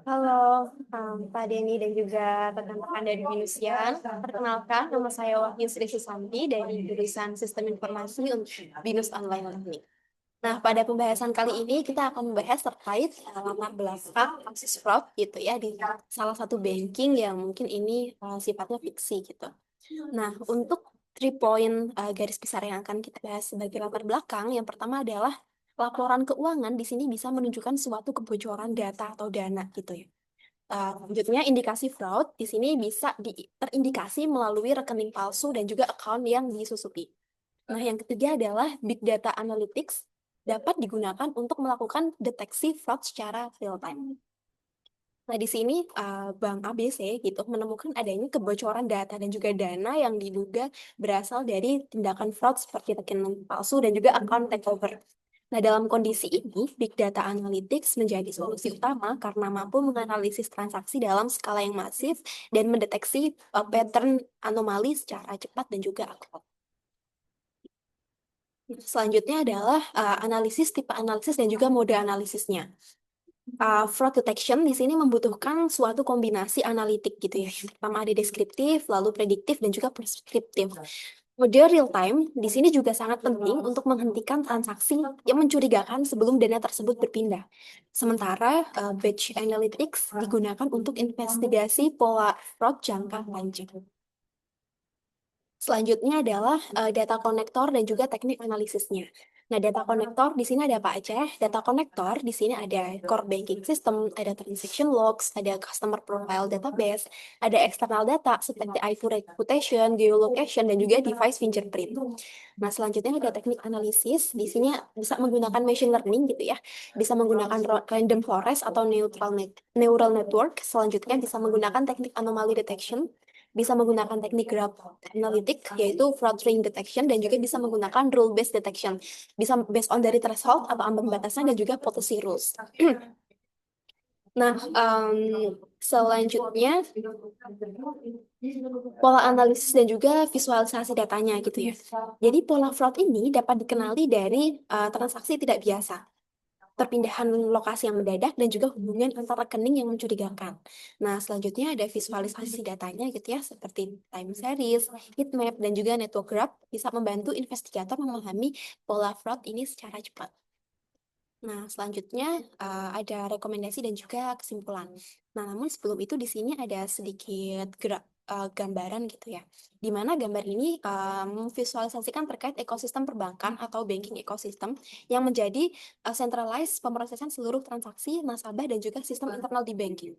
Halo, Pak Denny dan juga rekan-rekan dari Binusian. Perkenalkan, nama saya Wahyu Sri Susanti dari jurusan Sistem Informasi untuk Binus Online Learning. Nah, pada pembahasan kali ini kita akan membahas terkait latar belakang kasus fraud gitu ya di salah satu banking yang mungkin ini sifatnya fiksi gitu. Nah, untuk 3 poin garis besar yang akan kita bahas sebagai latar belakang, yang pertama adalah laporan keuangan di sini bisa menunjukkan suatu kebocoran data atau dana gitu ya. Selanjutnya, indikasi fraud di sini bisa terindikasi melalui rekening palsu dan juga account yang disusupi. Nah, yang ketiga adalah big data analytics dapat digunakan untuk melakukan deteksi fraud secara real time. Nah, di sini Bank ABC gitu menemukan adanya kebocoran data dan juga dana yang diduga berasal dari tindakan fraud seperti rekening palsu dan juga account takeover. Nah, dalam kondisi ini, Big Data Analytics menjadi solusi utama karena mampu menganalisis transaksi dalam skala yang masif dan mendeteksi pattern anomali secara cepat dan juga akurat. Selanjutnya adalah analisis, tipe analisis, dan juga mode analisisnya. Fraud detection di sini membutuhkan suatu kombinasi analitik gitu ya. Yang pertama ada deskriptif, lalu prediktif, dan juga preskriptif. Mode real time di sini juga sangat penting untuk menghentikan transaksi yang mencurigakan sebelum dana tersebut berpindah. Sementara batch analytics digunakan untuk investigasi pola fraud jangka panjang. Selanjutnya adalah data konektor dan juga teknik analisisnya. Nah, data konektor di sini ada apa aja? Data konektor di sini ada core banking system, ada transaction logs, ada customer profile database, ada external data seperti IP reputation, geolocation, dan juga device fingerprint. Nah, selanjutnya ada teknik analisis. Di sini bisa menggunakan machine learning gitu ya. Bisa menggunakan random forest atau neural network. Selanjutnya bisa menggunakan teknik anomaly detection, bisa menggunakan teknik graph analytic, yaitu fraud ring detection, dan juga bisa menggunakan rule based detection. Bisa based on dari threshold atau ambang batasan dan juga potensi rules. Nah, selanjutnya pola analisis dan juga visualisasi datanya gitu ya. Jadi pola fraud ini dapat dikenali dari transaksi tidak biasa, perpindahan lokasi yang mendadak, dan juga hubungan antar rekening yang mencurigakan. Nah, selanjutnya ada visualisasi datanya gitu ya, seperti time series, heat map, dan juga network graph bisa membantu investigator memahami pola fraud ini secara cepat. Nah, selanjutnya ada rekomendasi dan juga kesimpulan. Nah, namun sebelum itu di sini ada sedikit gambaran gitu ya, di mana gambar ini memvisualisasikan terkait ekosistem perbankan atau banking ekosistem yang menjadi centralized pemrosesan seluruh transaksi nasabah dan juga sistem internal di banking.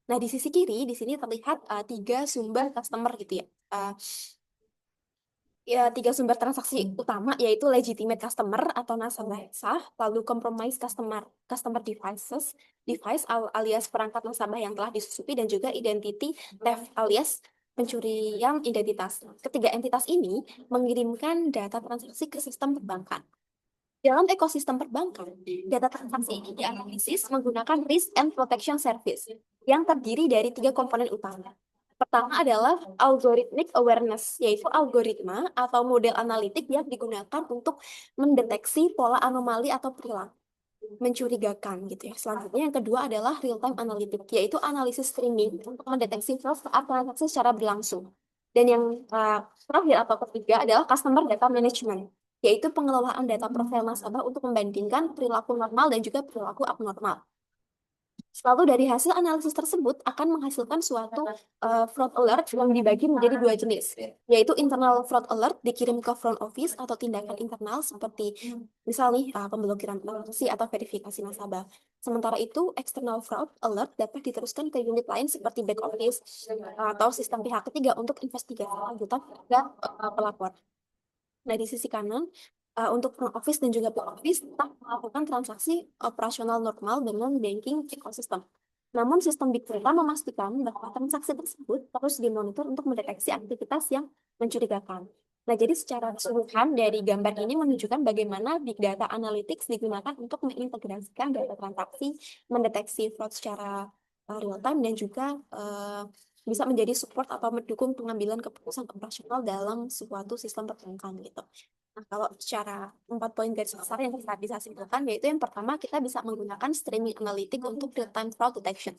Nah, di sisi kiri di sini terlihat 3 sumber customer gitu ya. Ya, 3 sumber transaksi utama yaitu legitimate customer atau nasabah sah, lalu compromise customer device alias perangkat nasabah yang telah disusupi, dan juga identity theft alias pencurian identitas. Ketiga entitas ini mengirimkan data transaksi ke sistem perbankan. Dalam ekosistem perbankan, data transaksi ini dianalisis menggunakan Risk and Protection Service yang terdiri dari 3 komponen utama. Pertama adalah algorithmic awareness, yaitu algoritma atau model analitik yang digunakan untuk mendeteksi pola anomali atau perilaku mencurigakan gitu ya. Selanjutnya yang kedua adalah real time analytic, yaitu analisis streaming untuk mendeteksi fraud saat transaksi secara berlangsung. Dan yang terakhir atau ketiga adalah customer data management, yaitu pengelolaan data profil nasabah untuk membandingkan perilaku normal dan juga perilaku abnormal. Lalu dari hasil analisis tersebut akan menghasilkan suatu fraud alert yang dibagi menjadi 2 jenis, yaitu internal fraud alert dikirim ke front office atau tindakan internal seperti misalnya pemblokiran transaksi atau verifikasi nasabah. Sementara itu, external fraud alert dapat diteruskan ke unit lain seperti back office atau sistem pihak ketiga untuk investigasi lanjutan terhadap pelapor. Nah, di sisi kanan, untuk front office dan juga back office tetap melakukan transaksi operasional normal dengan banking ecosystem. Namun, sistem Big Data memastikan bahwa transaksi tersebut terus dimonitor untuk mendeteksi aktivitas yang mencurigakan. Nah, jadi secara keseluruhan dari gambar ini menunjukkan bagaimana Big Data Analytics digunakan untuk mengintegrasikan data transaksi, mendeteksi fraud secara real time, dan juga bisa menjadi support atau mendukung pengambilan keputusan operasional dalam suatu sistem perbankan gitu. Nah, kalau secara 4 poin garis besar yang kita bisa simpulkan, yaitu yang pertama kita bisa menggunakan streaming analytic untuk real-time fraud detection.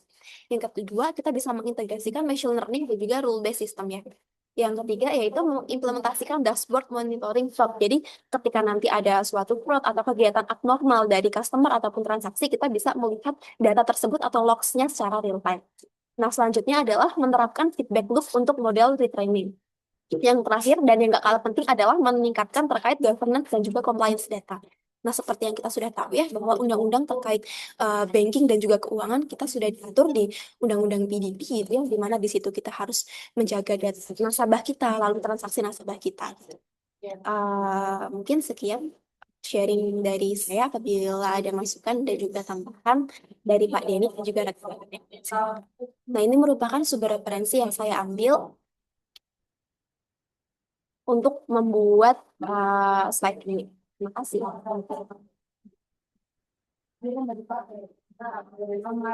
Yang kedua, kita bisa mengintegrasikan machine learning dan juga rule-based system ya. Yang ketiga, yaitu mengimplementasikan dashboard monitoring fraud. Jadi, ketika nanti ada suatu fraud atau kegiatan abnormal dari customer ataupun transaksi, kita bisa melihat data tersebut atau logs-nya secara real-time. Nah, selanjutnya adalah menerapkan feedback loop untuk model retraining. Yang terakhir dan yang gak kalah penting adalah meningkatkan terkait governance dan juga compliance data. Nah, seperti yang kita sudah tahu ya, bahwa undang-undang terkait banking dan juga keuangan kita sudah diatur di Undang-Undang PDP gitu ya, di mana di situ kita harus menjaga data nasabah kita, lalu transaksi nasabah kita. Mungkin sekian sharing dari saya. Apabila ada masukan dan juga tambahan dari Pak Denny dan juga rekan-rekan. Nah, ini merupakan sumber referensi yang saya ambil untuk membuat slide ini. Terima kasih.